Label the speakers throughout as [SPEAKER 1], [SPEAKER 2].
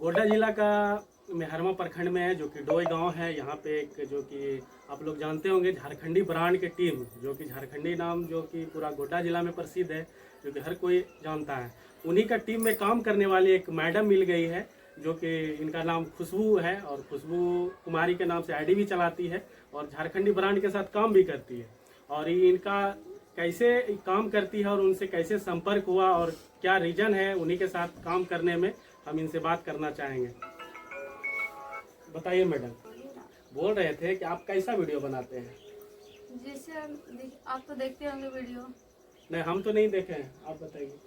[SPEAKER 1] गोड्डा जिला का मेहरमा प्रखंड में है, जो कि डोई गांव है। यहाँ पे एक जो कि आप लोग जानते होंगे झारखंडी ब्रांड की टीम, जो कि झारखंडी नाम जो कि पूरा गोड्डा जिला में प्रसिद्ध है, जो कि हर कोई जानता है। उन्हीं का टीम में काम करने वाली एक मैडम मिल गई है, जो कि इनका नाम खुशबू है और खुशबू कुमारी के नाम से आईडी भी चलाती है और झारखंडी ब्रांड के साथ काम भी करती है। और ये इनका कैसे काम करती है और उनसे कैसे संपर्क हुआ और क्या रीजन है उन्हीं के साथ काम करने में, हम इनसे बात करना चाहेंगे। बताइए मैडम, बोल रहे थे कि आप कैसा वीडियो बनाते हैं?
[SPEAKER 2] जैसे आप तो देखते होंगे वीडियो।
[SPEAKER 1] नहीं, हम तो नहीं देखे हैं, आप बताइए।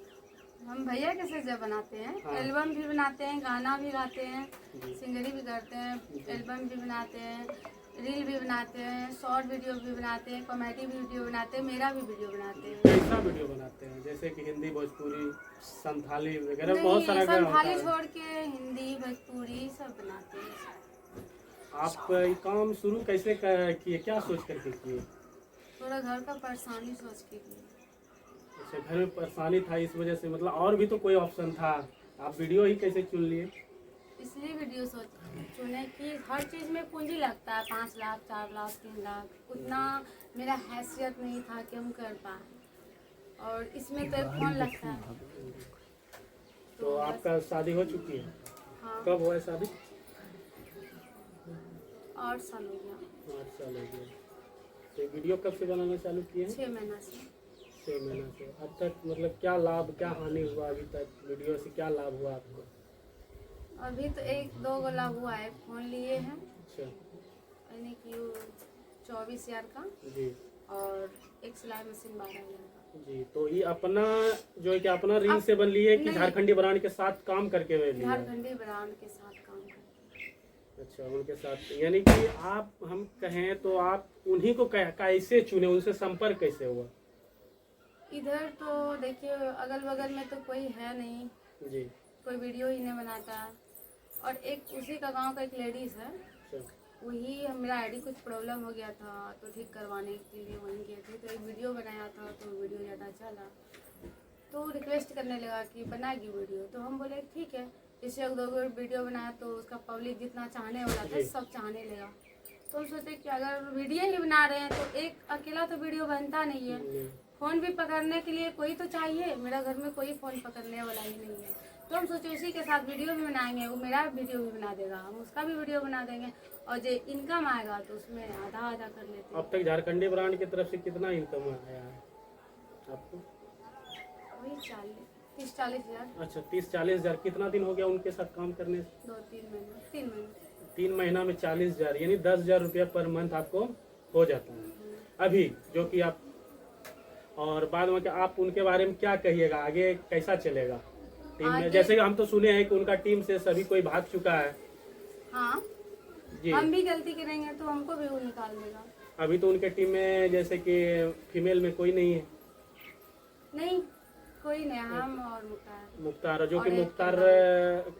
[SPEAKER 2] हम भैया कैसे जब बनाते हैं,
[SPEAKER 1] हाँ।
[SPEAKER 2] एल्बम भी बनाते हैं, गाना भी गाते हैं,
[SPEAKER 1] जी।
[SPEAKER 2] सिंगरी भी करते हैं, एल्बम भी बनाते हैं, रील भी बनाते हैं, शॉर्ट वीडियो भी बनाते हैं, कॉमेडी भी वीडियो बनाते हैं, मेरा भी वीडियो बनाते हैं।
[SPEAKER 1] कैसा वीडियो बनाते हैं? जैसे कि हिंदी, भोजपुरी, संथाली वगैरह बहुत सारा होता
[SPEAKER 2] संथाली
[SPEAKER 1] है।
[SPEAKER 2] छोड़ के हिंदी भोजपुरी सब बनाते हैं।
[SPEAKER 1] आप ये काम शुरू कैसे किए, क्या सोच करके किए?
[SPEAKER 2] थोड़ा घर का परेशानी सोच के किए।
[SPEAKER 1] अच्छा, घर में परेशानी था इस वजह से, मतलब और भी तो कोई ऑप्शन था, आप वीडियो ही कैसे चुन लिए?
[SPEAKER 2] इसलिए वीडियो चुने कि हर चीज़ में पूंजी लगता है, 5 लाख 4 लाख 3 लाख, उतना मेरा हैसियत नहीं था कि हम कर पाए, और इसमें तो एक फोन लगता है।
[SPEAKER 1] तो आपका शादी हो चुकी है?
[SPEAKER 2] हाँ,
[SPEAKER 1] कब हुआ है शादी?
[SPEAKER 2] 8 साल हो गया।
[SPEAKER 1] 8 साल हो गया। तो वीडियो कब से बनाना चालू किए हैं?
[SPEAKER 2] 6 महीना से।
[SPEAKER 1] 6 महीना से। अब तक मतलब क्या लाभ क्या हानि हुआ अभी तक? वीडियो से क्या लाभ हुआ आपको?
[SPEAKER 2] अभी तो 1-2 गो लाभ हुआ है। फोन लिए हैं,
[SPEAKER 1] अच्छा
[SPEAKER 2] यानी कि 24,000 का,
[SPEAKER 1] जी
[SPEAKER 2] और एक सिलाई मशीन 12,000 का।
[SPEAKER 1] जी। तो ये अपना जो है कि अपना रील से बन लिए कि
[SPEAKER 2] नहीं।
[SPEAKER 1] झारखंडी ब्रांड के साथ काम करके लिए?
[SPEAKER 2] झारखंडी ब्रांड के साथ काम करते।
[SPEAKER 1] अच्छा, उनके साथ, यानी कि आप हम कहें तो आप उन्हीं को कैसे चुने, उनसे संपर्क कैसे हुआ?
[SPEAKER 2] इधर तो देखिए अगल बगल में तो कोई है नहीं,
[SPEAKER 1] जी।
[SPEAKER 2] कोई वीडियो ही नहीं बनाता, और एक उसी का गांव का एक लेडीज़ है,
[SPEAKER 1] अच्छा
[SPEAKER 2] वही मेरा आईडी कुछ प्रॉब्लम हो गया था तो ठीक करवाने के लिए वहीं गए थे, तो एक वीडियो बनाया था, तो वीडियो ज़्यादा चला तो रिक्वेस्ट करने लगा कि बनाएगी वीडियो, तो हम बोले ठीक है। जैसे 1-2 वीडियो बनाया तो उसका पब्लिक जितना चाहने वाला था सब चाहने लगा, तो हम सोचे कि अगर वीडियो ही बना रहे हैं तो एक अकेला तो वीडियो बनता नहीं है, फ़ोन भी पकड़ने के लिए कोई तो चाहिए। मेरा घर में कोई फ़ोन पकड़ने वाला ही नहीं है, तो हम सोचे उसी के साथ वीडियो भी बनाएंगे, वो मेरा वीडियो भी बना देगा, हम उसका भी वीडियो बना देंगे, और जो इनकम आएगा तो उसमें आधा आधा कर लेते हैं।
[SPEAKER 1] अब तक झारखंडी ब्रांड की तरफ से कितना इनकम आया है आपको?
[SPEAKER 2] वही 30-40 हज़ार।
[SPEAKER 1] अच्छा, 30-40 हज़ार। कितना दिन हो गया उनके साथ काम करने?
[SPEAKER 2] 2-3 महीने, 3 महीने।
[SPEAKER 1] 3 महीना में 40 हज़ार, यानी 10,000 रुपया पर मंथ आपको हो जाता है अभी, जो कि आप, और बाद में आप उनके बारे में क्या कहिएगा, आगे कैसा चलेगा टीम में? जैसे कि हम तो सुने हैं कि उनका टीम से सभी कोई भाग चुका है।
[SPEAKER 2] हाँ
[SPEAKER 1] जी।
[SPEAKER 2] हम भी गलती करेंगे तो हमको भी वो निकाल देगा।
[SPEAKER 1] अभी तो उनके टीम में जैसे कि फीमेल में कोई नहीं है?
[SPEAKER 2] नहीं, कोई नहीं, हम और
[SPEAKER 1] मुख्तार, जो कि
[SPEAKER 2] और एक
[SPEAKER 1] मुख्तार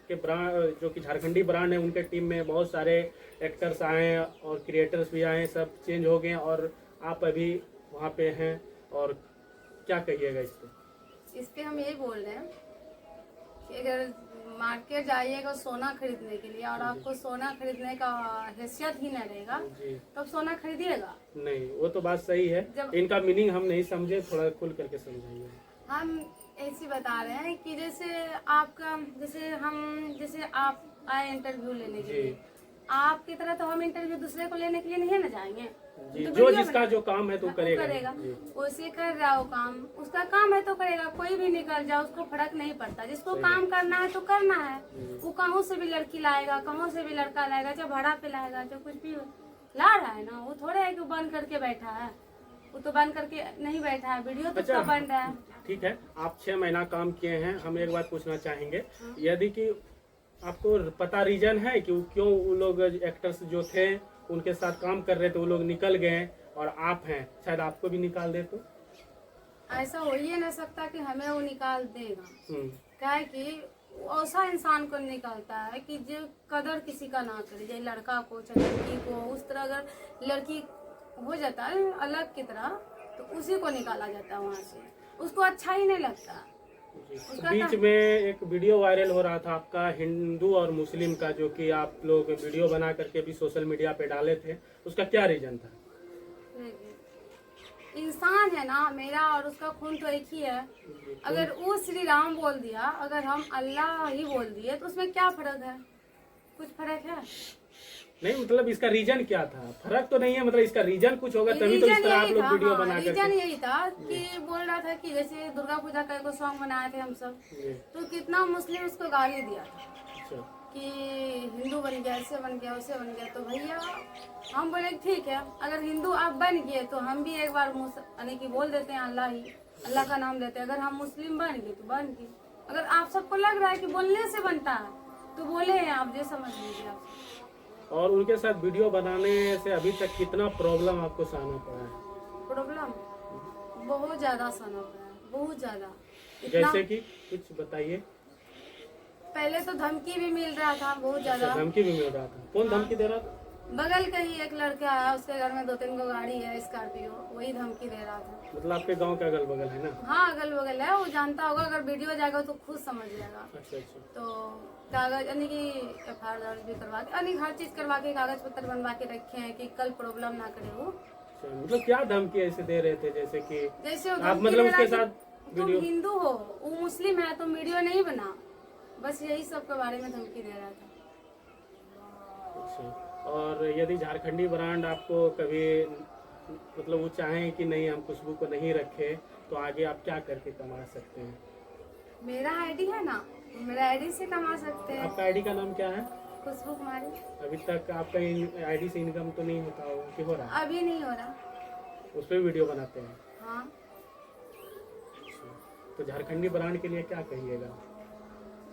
[SPEAKER 1] के ब्रांड, जो कि झारखंडी ब्रांड है, उनके टीम में बहुत सारे एक्टर्स आए हैं और क्रिएटर्स भी आए हैं, सब चेंज हो गए हैं, और आप अभी वहाँ पे हैं, और क्या कहिएगा इस पे?
[SPEAKER 2] हम यही बोल रहे हैं कि अगर मार्केट जाइएगा सोना खरीदने के लिए और आपको सोना खरीदने का हैसियत ही न रहेगा तब सोना खरीदिएगा
[SPEAKER 1] नहीं। वो तो बात सही है, इनका मीनिंग हम नहीं समझे, थोड़ा खुल करके समझाइए।
[SPEAKER 2] हम ऐसी बता रहे हैं कि जैसे आप आए इंटरव्यू लेने के लिए, आपकी तरह तो हम इंटरव्यू दूसरे को लेने के लिए नहीं ना जाएंगे
[SPEAKER 1] जी। जो जिसका जो काम है तो करेगा।
[SPEAKER 2] उसे कर रहा हो काम, उसका काम है तो करेगा, कोई भी निकल जाए उसको फर्क नहीं पड़ता, जिसको काम करना है तो करना है। वो कहाँ से भी लड़की लाएगा, कहाँ से भी लड़का लाएगा, चाहे भाड़ा पे लाएगा, चाहे कुछ भी ला रहा है ना, वो थोड़े है कि बंद करके बैठा है, वो तो बंद करके नहीं बैठा है, वीडियो तो अच्छा, बन रहा है।
[SPEAKER 1] ठीक है, आप 6 महीना काम किए हैं, हम एक बात पूछना चाहेंगे, यदि कि आपको पता रीजन है कि क्यों वो लोग एक्टर्स जो थे उनके साथ काम कर रहे थे वो लोग निकल गए और आप हैं, शायद आपको भी निकाल दे? तो
[SPEAKER 2] ऐसा हो ही नहीं सकता कि हमें वो निकाल देगा, क्या है कि ऐसा इंसान को निकालता है कि जो कदर किसी का ना करे, जैसे लड़का को चाहे लड़की को, उस तरह अगर लड़की हो जाता है अलग की तरह तो उसी को निकाला जाता है वहाँ से, उसको अच्छा ही नहीं लगता। उसका
[SPEAKER 1] बीच में एक वीडियो वायरल हो रहा था आपका हिंदू और मुस्लिम का, जो कि आप लोग वीडियो बना करके भी सोशल मीडिया पे डाले थे, उसका क्या रीजन था?
[SPEAKER 2] इंसान है ना, मेरा और उसका खून तो एक ही है। अगर वो श्री राम बोल दिया, अगर हम अल्लाह ही बोल दिए, तो उसमें क्या फर्क है? कुछ फर्क है?
[SPEAKER 1] नहीं, मतलब इसका रीजन क्या था? फर्क तो नहीं है, मतलब इसका रीजन कुछ होगा तभी तो इस तरह आप लोग वीडियो बना
[SPEAKER 2] रीजन
[SPEAKER 1] करके।
[SPEAKER 2] यही था कि बोल रहा था कि जैसे दुर्गा पूजा का एक सॉन्ग बनाए थे हम सब, तो कितना मुस्लिम उसको गाली दिया था
[SPEAKER 1] अच्छा।
[SPEAKER 2] कि हिंदू बन गया, ऐसे बन गया, वैसे बन गया। तो भैया हम बोले ठीक है, अगर हिंदू आप बन गए तो हम भी एक बार यानी कि बोल देते हैं अल्लाह ही, अल्लाह का नाम लेते हैं। अगर हम मुस्लिम बन गए तो बन गए। अगर आप सबको लग रहा है कि बोलने से बनता है तो बोले हैं आप, जो समझ लीजिए आप।
[SPEAKER 1] और उनके साथ वीडियो बनाने से अभी तक कितना प्रॉब्लम आपको सहना पड़ा है?
[SPEAKER 2] प्रॉब्लम बहुत ज्यादा सहना पड़ा है, बहुत ज्यादा।
[SPEAKER 1] जैसे कि कुछ बताइए।
[SPEAKER 2] पहले तो धमकी भी मिल रहा था बहुत ज्यादा।
[SPEAKER 1] धमकी भी मिल रहा था? कौन धमकी दे रहा था?
[SPEAKER 2] बगल का ही एक लड़का है, उसके घर में 2-3 गो गाड़ी है स्कॉर्पियो, वही धमकी दे रहा था।
[SPEAKER 1] मतलब आपके गांव का अगल बगल है ना?
[SPEAKER 2] हाँ अगल बगल है, वो जानता होगा। अगर वीडियो जाएगा तो खुद समझ लेगा।
[SPEAKER 1] अच्छा अच्छा।
[SPEAKER 2] तो कागज यानी कि FIR दर्ज भी करवा के, यानी हर चीज करवा के, कागज पत्र बनवा के रखे हैं कि कल प्रॉब्लम ना करे वो।
[SPEAKER 1] अच्छा, मतलब क्या धमकी ऐसे दे रहे थे? जैसे कि
[SPEAKER 2] जैसे
[SPEAKER 1] आप मतलब उसके साथ
[SPEAKER 2] तुम हिंदू हो, वो मुस्लिम है, तो वीडियो नहीं बना, बस यही सब के बारे में धमकी दे रहा था।
[SPEAKER 1] अच्छा। और यदि झारखंडी ब्रांड आपको कभी मतलब वो चाहें कि नहीं हम खुशबू को नहीं रखे, तो आगे आप क्या करके कमा सकते हैं?
[SPEAKER 2] मेरा आईडी है ना, मेरा आईडी से कमा सकते हैं।
[SPEAKER 1] आपका आईडी का नाम क्या है?
[SPEAKER 2] खुशबू कुमारी।
[SPEAKER 1] अभी तक आपका आईडी से इनकम तो नहीं होता हो कि हो रहा है?
[SPEAKER 2] अभी नहीं हो रहा।
[SPEAKER 1] उस पर वीडियो बनाते हैं?
[SPEAKER 2] हाँ।
[SPEAKER 1] तो झारखंडी ब्रांड के लिए क्या कहिएगा?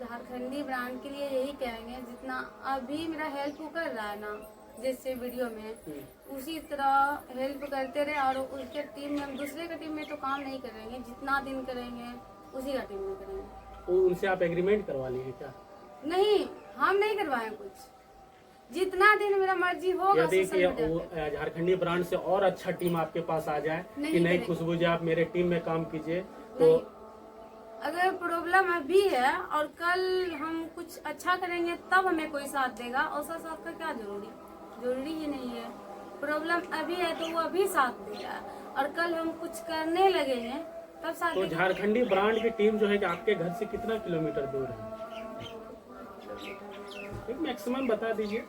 [SPEAKER 2] झारखंडी ब्रांड के लिए यही कहेंगे, जितना अभी मेरा हेल्प कर रहा है ना जैसे वीडियो में, उसी तरह हेल्प करते रहे। और उसके टीम में, हम दूसरे का टीम में तो काम नहीं करेंगे, जितना दिन करेंगे उसी का टीम में करेंगे।
[SPEAKER 1] तो उनसे आप एग्रीमेंट करवा लिए क्या?
[SPEAKER 2] नहीं, हम नहीं करवाए कुछ, जितना दिन मेरा मर्जी होगा।
[SPEAKER 1] यदि कि झारखंडी ब्रांड से और अच्छा टीम आपके पास आ जाए कि नहीं खुशबू जी आप मेरे टीम में काम कीजिए, तो
[SPEAKER 2] अगर प्रॉब्लम अभी है और कल हम कुछ अच्छा करेंगे तब हमें कोई साथ देगा, और साथ का क्या जरूरी ही नहीं है। प्रॉब्लम अभी है तो वो अभी साथ देगा, और कल हम कुछ करने लगे हैं तब साथ
[SPEAKER 1] तो झारखंडी ब्रांड की टीम जो है कि आपके घर से कितना किलोमीटर दूर है? मैक्सिमम बता दीजिए।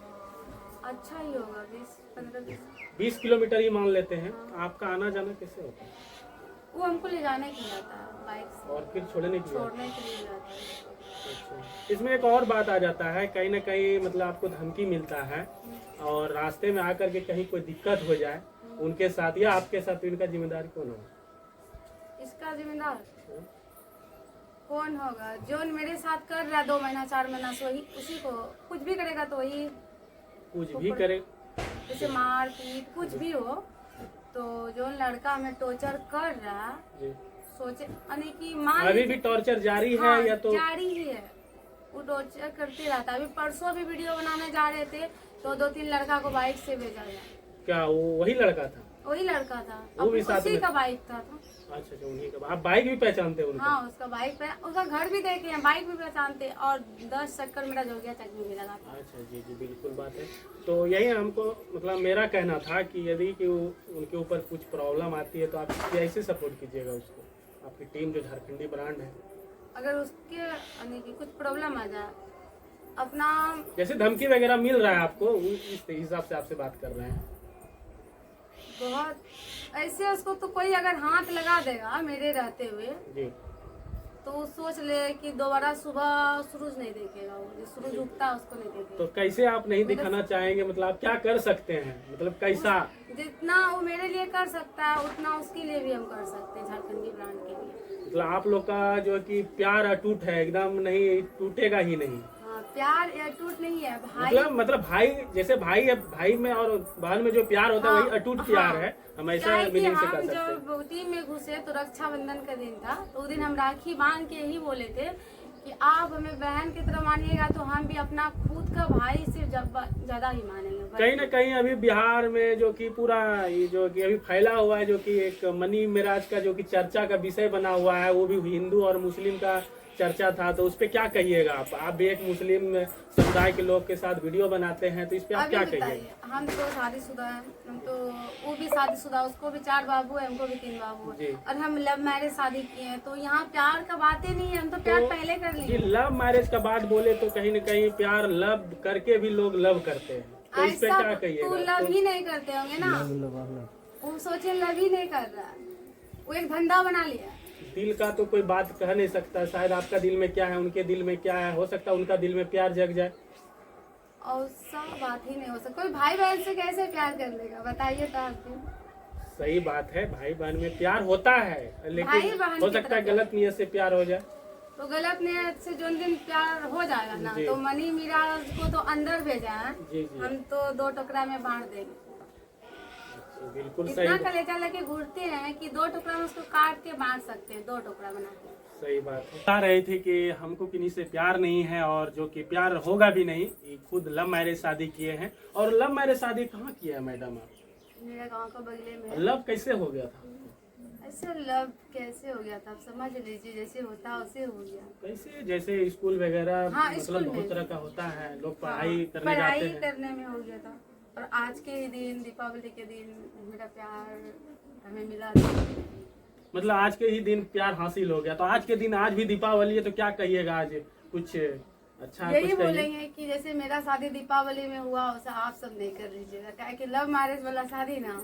[SPEAKER 2] अच्छा ही होगा 20-15-20
[SPEAKER 1] किलोमीटर ही मान लेते हैं। आपका आना जाना कैसे होता है?
[SPEAKER 2] वो हमको ले जाने के लिए आता है बाइक से,
[SPEAKER 1] और फिर छोड़ने के लिए
[SPEAKER 2] जाता है।
[SPEAKER 1] अच्छा। इसमें एक और बात आ जाता है, कहीं ना कहीं मतलब आपको धमकी मिलता है और रास्ते में आकर के कहीं कोई दिक्कत हो जाए उनके साथ या आपके साथ, तो इनका जिम्मेदार कौन होगा?
[SPEAKER 2] इसका जिम्मेदार कौन होगा? जो मेरे साथ कर रहा है 2 महीना 4 महीना से, वही उसी को कुछ भी करेगा तो वही
[SPEAKER 1] कुछ भी करे,
[SPEAKER 2] जैसे मार पीट कुछ भी हो। तो जो लड़का हमें टॉर्चर कर रहा है, सोचे यानी कि मान
[SPEAKER 1] अभी भी टॉर्चर जारी है?
[SPEAKER 2] हाँ,
[SPEAKER 1] या तो
[SPEAKER 2] जारी ही है, वो टॉर्चर करते रहता है। अभी परसों भी वीडियो बनाने जा रहे थे तो 2-3 लड़का को बाइक से भेजा गया।
[SPEAKER 1] क्या वो वही लड़का था?
[SPEAKER 2] वही लड़का था,
[SPEAKER 1] वो भी साथ
[SPEAKER 2] उसी
[SPEAKER 1] में
[SPEAKER 2] का बाइक था।
[SPEAKER 1] अच्छा अच्छा, उन्हीं का। आप बाइक भी पहचानते हो?
[SPEAKER 2] हाँ, उसका बाइक पे, उसका घर भी देखे हैं, बाइक भी पहचानते, और 10 चक्कर मेरा जोगिया चक में भी लगा था।
[SPEAKER 1] अच्छा जी जी, बिल्कुल बात है। तो यही हमको मतलब मेरा कहना था कि यदि कि उनके ऊपर कुछ प्रॉब्लम आती है तो आप कैसे सपोर्ट कीजिएगा उसको, आपकी टीम जो झारखंडी ब्रांड है?
[SPEAKER 2] अगर उसके यानी कि कुछ प्रॉब्लम आ जाए, अपना
[SPEAKER 1] जैसे धमकी वगैरह मिल रहा है आपको, इस हिसाब से आपसे बात कर रहे हैं।
[SPEAKER 2] बहुत ऐसे उसको तो कोई अगर हाथ लगा देगा मेरे रहते हुए
[SPEAKER 1] जी,
[SPEAKER 2] तो सोच ले कि दोबारा सुबह सूरज नहीं देखेगा, वो सूरज उगता है उसको नहीं देखेगा।
[SPEAKER 1] तो कैसे आप नहीं दिखाना चाहेंगे? मतलब आप क्या कर सकते हैं? मतलब कैसा?
[SPEAKER 2] जितना वो मेरे लिए कर सकता है उतना उसके लिए भी हम कर सकते हैं, झारखंडी ब्रांड के लिए।
[SPEAKER 1] मतलब आप लोग का जो कि प्यार अटूट है, एकदम नहीं टूटेगा ही नहीं।
[SPEAKER 2] हाँ, प्यार अटूट नहीं है भाई।
[SPEAKER 1] मतलब भाई जैसे भाई है, भाई में और बहन में जो प्यार होता है वही अटूट प्यार है। हम ऐसा मीनिंग से कर सकते हैं।
[SPEAKER 2] जब टीम में घुसे तो रक्षाबंधन का दिन था, तो उस दिन हम राखी बांध के ही बोले थे कि आप हमें बहन की तरह मानिएगा तो हम भी अपना खुद का भाई से ज्यादा ही मानेंगे।
[SPEAKER 1] कहीं ना कहीं अभी बिहार में जो कि पूरा ये जो कि अभी फैला हुआ है, जो कि एक मनी मिराज का जो कि चर्चा का विषय बना हुआ है, वो भी हिंदू और मुस्लिम का चर्चा था, तो उस पे क्या कहिएगा आप भी एक मुस्लिम समुदाय के लोग के साथ वीडियो बनाते हैं, तो इस पे आप क्या कहिएगा?
[SPEAKER 2] हम तो शादीशुदा हैं, हम तो, वो भी शादीशुदा, उसको भी 4 बाबू है, हमको भी 3 बाबू है, और हम लव मैरिज शादी किए हैं, तो यहाँ प्यार का बातें नहीं है, हम तो प्यार पहले कर लिए।
[SPEAKER 1] लव मैरिज का बात बोले तो कहीं न कहीं प्यार लव करके भी लोग लव करते हैं, तो इस पे क्या कहिएगा?
[SPEAKER 2] तो लव ही नहीं करते होंगे ना, वो सोचे लव ही नहीं कर रहा है, वो एक धंधा बना लिया।
[SPEAKER 1] दिल का तो कोई बात कह नहीं सकता, शायद आपका दिल में क्या है, उनके दिल में क्या है, हो सकता है उनका दिल में प्यार जग जाए।
[SPEAKER 2] और सब बात ही नहीं हो सकता, कोई भाई बहन से कैसे प्यार कर लेगा, बताइए तो आप भी।
[SPEAKER 1] सही बात है, भाई बहन में प्यार होता है, लेकिन हो सकता है गलत नियत से प्यार हो जाए।
[SPEAKER 2] तो गलत नियत से जो दिन प्यार हो जाएगा ना, तो मनी मिराज को तो अंदर भेजा है, हम तो 2 टुकड़ा में बांट देंगे।
[SPEAKER 1] बिल्कुल
[SPEAKER 2] इतना
[SPEAKER 1] सही,
[SPEAKER 2] कलेजा लेके घूरते हैं कि 2 टुकड़ा में उसको काट के बांट सकते हैं, 2 टुकड़ा बना के।
[SPEAKER 1] सही बात है। बता रहे थे कि हमको किन्हीं से प्यार नहीं है, और जो कि प्यार होगा भी नहीं, खुद लव मैरिज शादी किए हैं। और लव मैरिज शादी कहाँ किया है मैडम आप?
[SPEAKER 2] मेरे गांव का बगले में।
[SPEAKER 1] लव कैसे हो गया था?
[SPEAKER 2] ऐसे लव कैसे हो गया था, आप समझ लीजिए, जैसे होता वैसे हो गया।
[SPEAKER 1] कैसे? जैसे स्कूल वगैरह,
[SPEAKER 2] हाँ,
[SPEAKER 1] मतलब बहुत तरह का होता है, लोग पढ़ाई करने जाते हैं,
[SPEAKER 2] करने में हो गया था। और आज के ही दिन, दीपावली के दिन, मेरा प्यार हमें मिला।
[SPEAKER 1] मतलब आज के ही दिन प्यार हासिल हो गया, तो आज के दिन, आज भी दीपावली है, तो क्या कहिएगा आज कुछ अच्छा?
[SPEAKER 2] यही बोलेंगे कि जैसे मेरा शादी दीपावली में हुआ, वैसा आप सब नहीं कर लीजिएगा, क्या कि लव मैरिज वाला शादी ना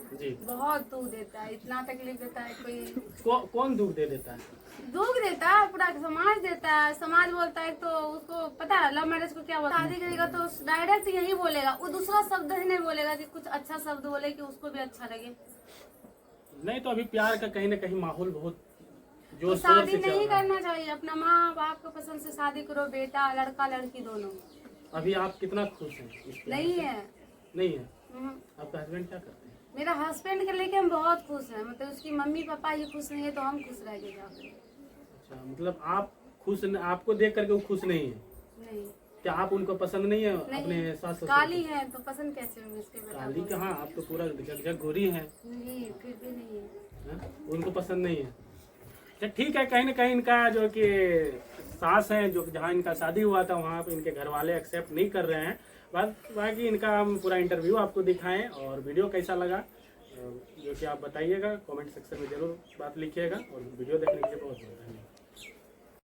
[SPEAKER 2] बहुत दुख देता है, इतना तकलीफ देता है।
[SPEAKER 1] कौन दुख दे देता है?
[SPEAKER 2] दुख देता है पूरा समाज देता है। समाज बोलता है तो उसको पता है लव मैरिज को क्या बोलता है, शादी करेगा तो डायरेक्ट यही बोलेगा, वो दूसरा शब्द ही नहीं बोलेगा कि कुछ अच्छा शब्द बोले कि उसको भी अच्छा लगे।
[SPEAKER 1] नहीं तो अभी प्यार का कहीं ना कहीं माहौल बहुत
[SPEAKER 2] तो शादी नहीं करना चाहिए, अपना माँ बाप को पसंद से शादी करो, बेटा लड़का लड़की दोनों।
[SPEAKER 1] अभी आप कितना खुश हैं?
[SPEAKER 2] नहीं है।
[SPEAKER 1] नहीं है? आपका हस्बैंड क्या करते हैं?
[SPEAKER 2] मेरा हस्बैंड के लेके हम बहुत खुश हैं, मतलब उसकी मम्मी पापा ही खुश नहीं है तो हम खुश रह गए।
[SPEAKER 1] अच्छा, मतलब आप खुश, आपको देख करके वो खुश नहीं है?
[SPEAKER 2] नहीं।
[SPEAKER 1] क्या आप उनको पसंद नहीं है? अपने सास ससुर
[SPEAKER 2] काली है तो पसंद कैसे होंगे इसके?
[SPEAKER 1] काली कहाँ, आप तो पूरा झकझक गोरी है।
[SPEAKER 2] नहीं, फिर भी नहीं है।
[SPEAKER 1] उनको पसंद नहीं है? अच्छा ठीक है, कहीं ना कहीं इनका जो कि सास है, जो जहाँ इनका शादी हुआ था वहाँ पे इनके घर वाले एक्सेप्ट नहीं कर रहे हैं। बाकी इनका हम पूरा इंटरव्यू आपको दिखाएं, और वीडियो कैसा लगा जो कि आप बताइएगा, कमेंट सेक्शन में जरूर बात लिखिएगा, और वीडियो देखने के लिए बहुत बहुत धन्यवाद।